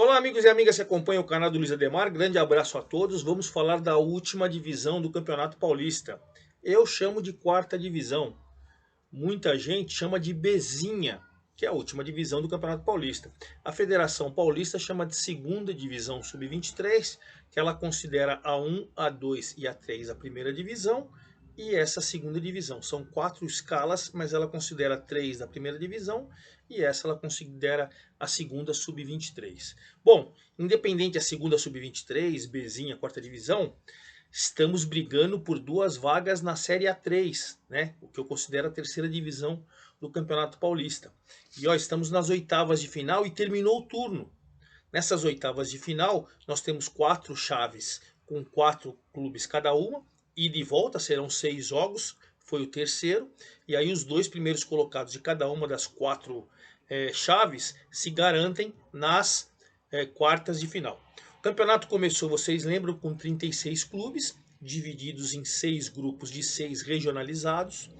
Olá, amigos e amigas que acompanham o canal do Luiz Ademar. Grande abraço a todos. Vamos falar da última divisão do Campeonato Paulista. Eu chamo de quarta divisão. Muita gente chama de Bezinha, que é a última divisão do Campeonato Paulista. A Federação Paulista chama de segunda divisão sub-23, que ela considera a 1, a 2 e a 3 a primeira divisão. E essa segunda divisão. São 4 escalas, mas ela considera 3 da primeira divisão e essa ela considera a segunda sub-23. Bom, independente a segunda sub-23, Bzinha, quarta divisão, estamos brigando por 2 vagas na Série A3, né? O que eu considero a terceira divisão do Campeonato Paulista. E ó, estamos nas oitavas de final e terminou o turno. Nessas oitavas de final, nós temos 4 chaves com 4 clubes cada uma. Ida e volta serão 6 jogos, foi o terceiro. E aí os 2 primeiros colocados de cada uma das 4 chaves se garantem nas quartas de final. O campeonato começou, vocês lembram, com 36 clubes, divididos em 6 grupos de 6 regionalizados.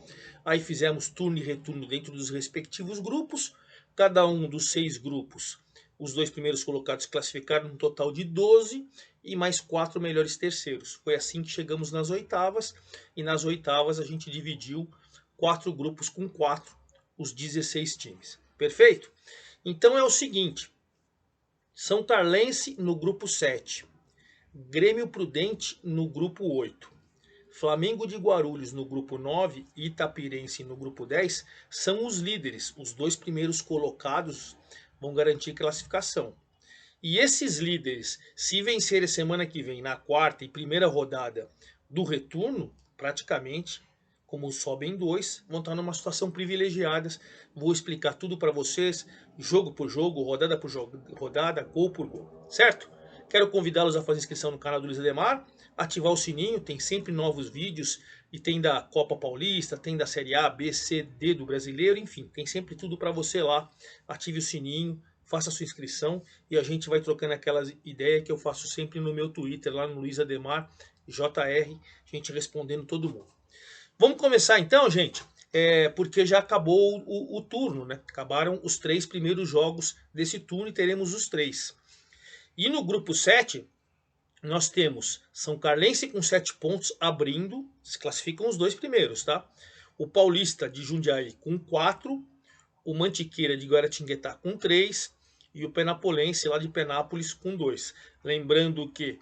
Aí fizemos turno e retorno dentro dos respectivos grupos. Cada um dos 6 grupos, os 2 primeiros colocados classificaram um total de 12 e mais 4 melhores terceiros. Foi assim que chegamos nas oitavas, e nas oitavas a gente dividiu 4 grupos com 4, os 16 times. Perfeito? Então é o seguinte: São Carlense no grupo 7, Grêmio Prudente no grupo 8, Flamengo de Guarulhos no grupo 9 e Itapirense no grupo 10 são os líderes. Os 2 primeiros colocados vão garantir classificação. E esses líderes, se vencerem semana que vem na quarta e primeira rodada do retorno, praticamente, como sobem 2, vão estar numa situação privilegiada. Vou explicar tudo para vocês, jogo por jogo, rodada por rodada, gol por gol, certo? Quero convidá-los a fazer inscrição no canal do Luiz Ademar, ativar o sininho, tem sempre novos vídeos, e tem da Copa Paulista, tem da Série A, B, C, D do Brasileiro, enfim, tem sempre tudo para você lá. Ative o sininho, faça a sua inscrição e a gente vai trocando aquelas ideias que eu faço sempre no meu Twitter, lá no Luiz Ademar, JR, gente respondendo todo mundo. Vamos começar então, gente, porque já acabou o turno, né? Acabaram os 3 primeiros jogos desse turno e teremos os 3. E no grupo 7, nós temos São Carlense com 7 pontos abrindo, se classificam os 2 primeiros, tá? O Paulista de Jundiaí com 4, o Mantiqueira de Guaratinguetá com 3 e o Penapolense lá de Penápolis com 2. Lembrando que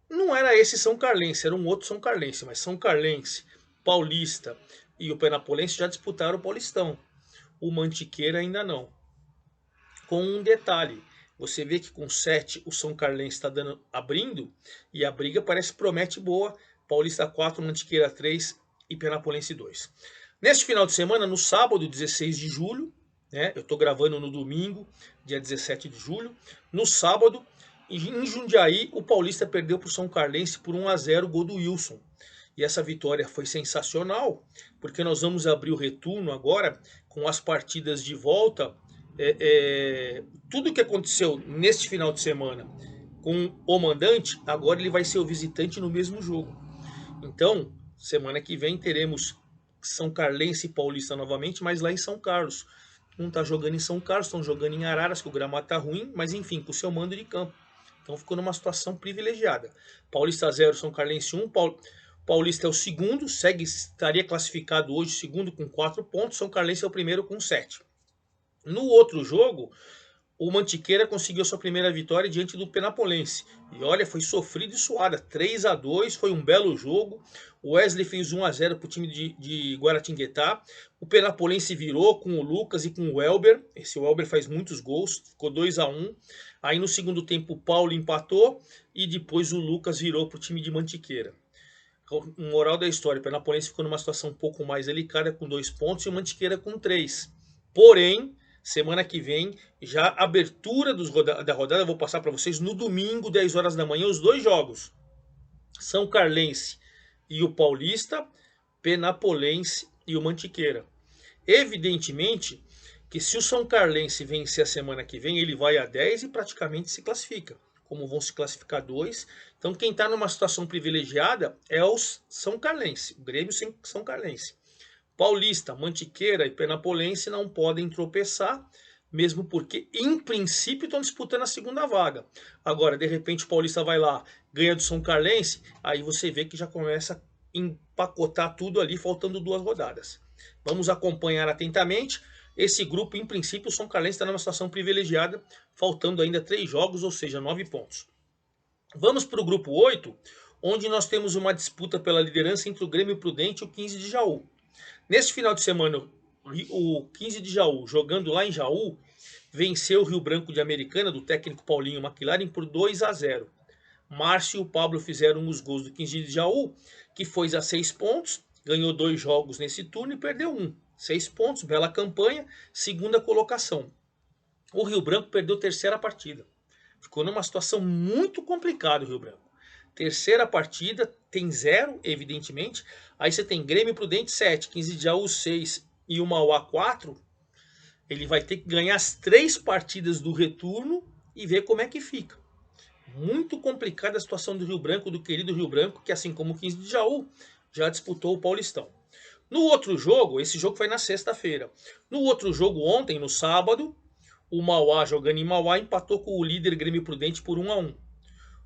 não era esse São Carlense, era um outro São Carlense, mas São Carlense, Paulista e o Penapolense já disputaram o Paulistão. O Mantiqueira ainda não. Com um detalhe, você vê que com 7 o São Carlense está abrindo e a briga promete boa. Paulista 4, Mantiqueira 3 e Penapolense 2. Neste final de semana, no sábado, 16 de julho, né, eu estou gravando no domingo, dia 17 de julho. No sábado, em Jundiaí, o Paulista perdeu para o São Carlense por 1-0, gol do Wilson. E essa vitória foi sensacional, porque nós vamos abrir o retorno agora com as partidas de volta. Tudo que aconteceu neste final de semana com o mandante, agora ele vai ser o visitante no mesmo jogo. Então, semana que vem teremos São Carlense e Paulista novamente, mas lá em São Carlos. Não está jogando em São Carlos, estão jogando em Araras, que o gramado está ruim, mas enfim, com o seu mando de campo. Então ficou numa situação privilegiada. Paulista 0, São Carlense 1. Paulista é o segundo, estaria classificado hoje, segundo com 4 pontos. São Carlense é o primeiro com 7. No outro jogo, o Mantiqueira conseguiu sua primeira vitória diante do Penapolense. E olha, foi sofrido e suada. 3-2, foi um belo jogo. O Wesley fez 1-0 para o time de Guaratinguetá. O Penapolense virou com o Lucas e com o Welber. Esse Welber faz muitos gols, ficou 2-1. Aí no segundo tempo o Paulo empatou e depois o Lucas virou para o time de Mantiqueira. Moral da história, o Penapolense ficou numa situação um pouco mais delicada com 2 pontos e o Mantiqueira com 3. Porém, semana que vem, já abertura da rodada, eu vou passar para vocês no domingo, 10 horas da manhã, os 2 jogos. São Carlense e o Paulista, Penapolense e o Mantiqueira. Evidentemente que se o São Carlense vencer a semana que vem, ele vai a 10 e praticamente se classifica. Como vão se classificar 2. Então quem está numa situação privilegiada é o São Carlense, o Grêmio sem São Carlense. Paulista, Mantiqueira e Penapolense não podem tropeçar, mesmo porque, em princípio, estão disputando a segunda vaga. Agora, de repente, o Paulista vai lá, ganha do São Carlense, aí você vê que já começa a empacotar tudo ali, faltando 2 rodadas. Vamos acompanhar atentamente. Esse grupo, em princípio, o São Carlense está numa situação privilegiada, faltando ainda 3 jogos, ou seja, 9 pontos. Vamos para o grupo 8, onde nós temos uma disputa pela liderança entre o Grêmio Prudente e o 15 de Jaú. Neste final de semana, o 15 de Jaú, jogando lá em Jaú, venceu o Rio Branco de Americana, do técnico Paulinho McLaren, por 2-0. Márcio e o Pablo fizeram os gols do 15 de Jaú, que foi a 6 pontos, ganhou 2 jogos nesse turno e perdeu 1. 6 pontos, bela campanha, segunda colocação. O Rio Branco perdeu a terceira partida. Ficou numa situação muito complicada o Rio Branco. Terceira partida, tem 0, evidentemente. Aí você tem Grêmio Prudente 7, 15 de Jaú 6 e o Mauá 4. Ele vai ter que ganhar as 3 partidas do retorno e ver como é que fica. Muito complicada a situação do Rio Branco, do querido Rio Branco, que assim como o 15 de Jaú, já disputou o Paulistão. No outro jogo, esse jogo foi na sexta-feira. No outro jogo, ontem, no sábado, o Mauá, jogando em Mauá, empatou com o líder Grêmio Prudente por 1-1.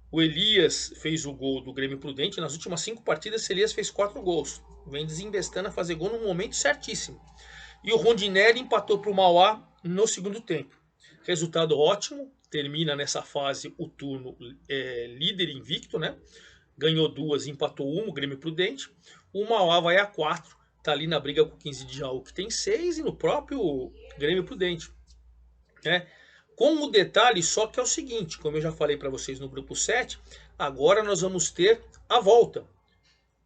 O Elias fez o gol do Grêmio Prudente. Nas últimas 5 partidas, o Elias fez 4 gols. Vem desembestando a fazer gol no momento certíssimo. E o Rondinelli empatou para o Mauá no segundo tempo. Resultado ótimo. Termina nessa fase o turno líder invicto, né? Ganhou 2, empatou 1, o Grêmio Prudente. O Mauá vai a 4. Está ali na briga com o 15 de Jaú, que tem 6. E no próprio Grêmio Prudente. Né? Com o detalhe só que é o seguinte, como eu já falei para vocês no grupo 7, agora nós vamos ter a volta.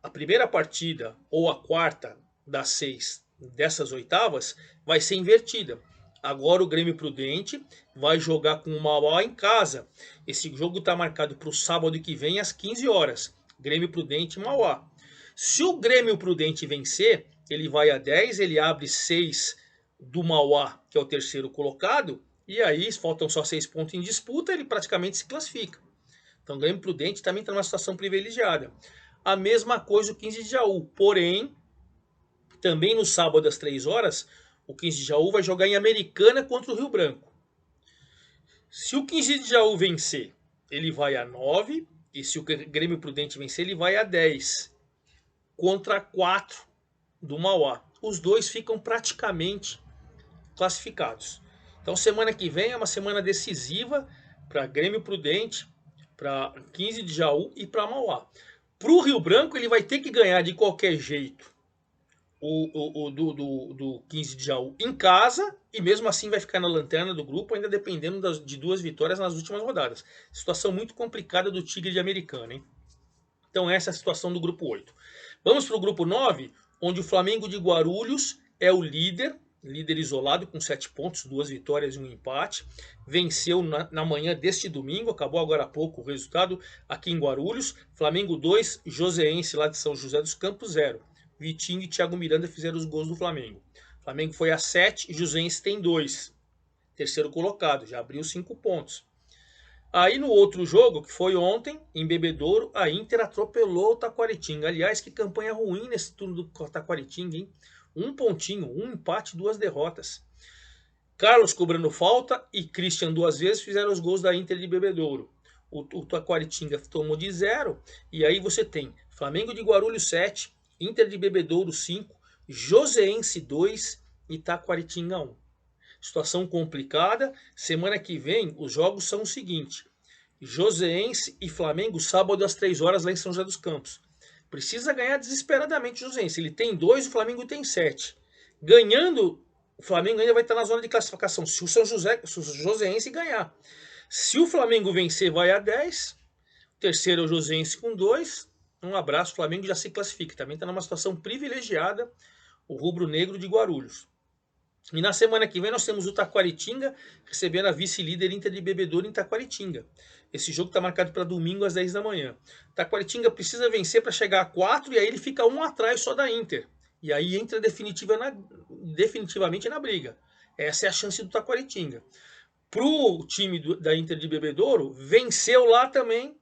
A primeira partida ou a quarta das 6 dessas oitavas vai ser invertida. Agora o Grêmio Prudente vai jogar com o Mauá em casa. Esse jogo está marcado para o sábado que vem às 15 horas. Grêmio Prudente e Mauá. Se o Grêmio Prudente vencer, ele vai a 10, ele abre 6 do Mauá, que é o terceiro colocado, e aí faltam só 6 pontos em disputa, ele praticamente se classifica. Então o Grêmio Prudente também está numa situação privilegiada. A mesma coisa o 15 de Jaú, porém, também no sábado às 3 horas, o 15 de Jaú vai jogar em Americana contra o Rio Branco. Se o 15 de Jaú vencer, ele vai a 9, e se o Grêmio Prudente vencer, ele vai a 10, contra 4 do Mauá. Os dois ficam praticamente classificados. Então semana que vem é uma semana decisiva para Grêmio Prudente, para 15 de Jaú e para Mauá. Para o Rio Branco ele vai ter que ganhar de qualquer jeito do 15 de Jaú em casa e mesmo assim vai ficar na lanterna do grupo, ainda dependendo de 2 vitórias nas últimas rodadas. Situação muito complicada do Tigre de Americana, hein? Então essa é a situação do grupo 8. Vamos para o grupo 9, onde o Flamengo de Guarulhos é o líder isolado com 7 pontos, 2 vitórias e 1 empate. Venceu na manhã deste domingo, acabou agora há pouco o resultado aqui em Guarulhos. Flamengo 2, Joseense lá de São José dos Campos 0. Vitinho e Thiago Miranda fizeram os gols do Flamengo. Flamengo foi a 7, Joseense tem 2. Terceiro colocado, já abriu 5 pontos. Aí no outro jogo, que foi ontem, em Bebedouro, a Inter atropelou o Taquaritinga. Aliás, que campanha ruim nesse turno do Taquaritinga, hein? 1 pontinho, 1 empate, 2 derrotas. Carlos cobrando falta e Christian 2 vezes fizeram os gols da Inter de Bebedouro. O Taquaritinga tomou de 0. E aí você tem Flamengo de Guarulhos 7, Inter de Bebedouro 5, Joseense 2 e Taquaritinga 1. Situação complicada. Semana que vem os jogos são o seguinte: Joseense e Flamengo, sábado às 3 horas lá em São José dos Campos. Precisa ganhar desesperadamente o Joseense. Ele tem 2, o Flamengo tem 7. Ganhando, o Flamengo ainda vai estar na zona de classificação. Se o Joseense ganhar. Se o Flamengo vencer, vai a 10. O terceiro é o Joseense com 2. Um abraço, o Flamengo já se classifica. Também está numa situação privilegiada, o rubro-negro de Guarulhos. E na semana que vem nós temos o Taquaritinga recebendo a vice-líder Inter de Bebedouro em Taquaritinga. Esse jogo está marcado para domingo às 10 da manhã. Taquaritinga precisa vencer para chegar a 4 e aí ele fica 1 atrás só da Inter. E aí entra definitivamente na briga. Essa é a chance do Taquaritinga. Para o time da Inter de Bebedouro, venceu lá também.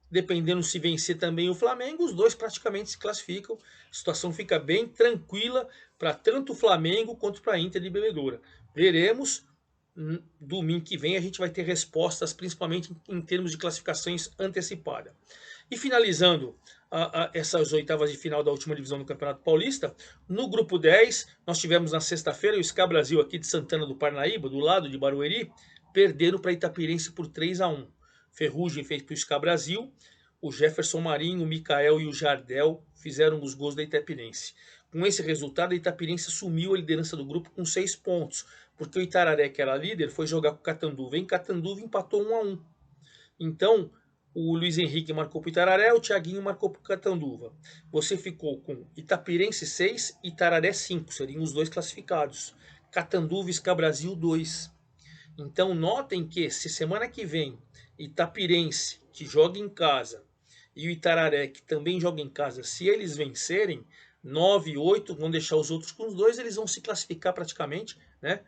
Dependendo se vencer também o Flamengo, os dois praticamente se classificam. A situação fica bem tranquila para tanto o Flamengo quanto para a Inter de Bebedouro. Veremos domingo que vem a gente vai ter respostas, principalmente em termos de classificações antecipada. E finalizando essas oitavas de final da última divisão do Campeonato Paulista, no grupo 10, nós tivemos na sexta-feira o SCA Brasil aqui de Santana do Parnaíba, do lado de Barueri, perderam para Itapirense por 3-1. Ferrugem fez para o SCA Brasil, o Jefferson Marinho, o Mikael e o Jardel fizeram os gols da Itapirense. Com esse resultado, a Itapirense assumiu a liderança do grupo com 6 pontos, porque o Itararé, que era líder, foi jogar com o Catanduva. Em Catanduva empatou 1-1. Então, o Luiz Henrique marcou para o Itararé, o Thiaguinho marcou para o Catanduva. Você ficou com Itapirense 6 e Itararé 5, seriam os dois classificados. Catanduva e SCA Brasil 2. Então notem que se semana que vem Itapirense, que joga em casa, e o Itararé, que também joga em casa, se eles vencerem, 9 e 8, vão deixar os outros com os dois, eles vão se classificar praticamente, né?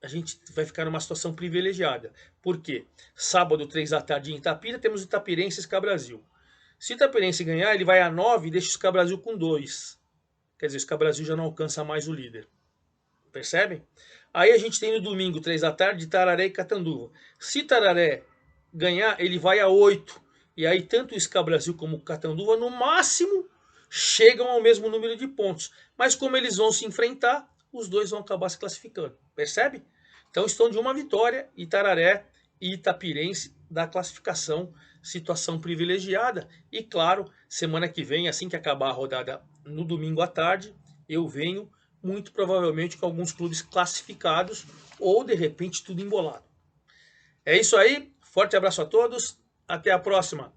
A gente vai ficar numa situação privilegiada. Por quê? Sábado, 3 da tarde em Itapira, temos Itapirense e SCA Brasil. Se o Itapirense ganhar, ele vai a 9 e deixa o SCA Brasil com 2. Quer dizer, o SCA Brasil já não alcança mais o líder. Percebem? Aí a gente tem no domingo, 3 da tarde, Itararé e Catanduva. Se Itararé ganhar, ele vai a 8. E aí tanto o SCA Brasil como o Catanduva, no máximo, chegam ao mesmo número de pontos. Mas como eles vão se enfrentar, os dois vão acabar se classificando. Percebe? Então estão de uma vitória, Itararé e Itapirense da classificação, situação privilegiada. E claro, semana que vem, assim que acabar a rodada no domingo à tarde, eu venho muito provavelmente com alguns clubes classificados ou de repente tudo embolado. É isso aí, forte abraço a todos, até a próxima.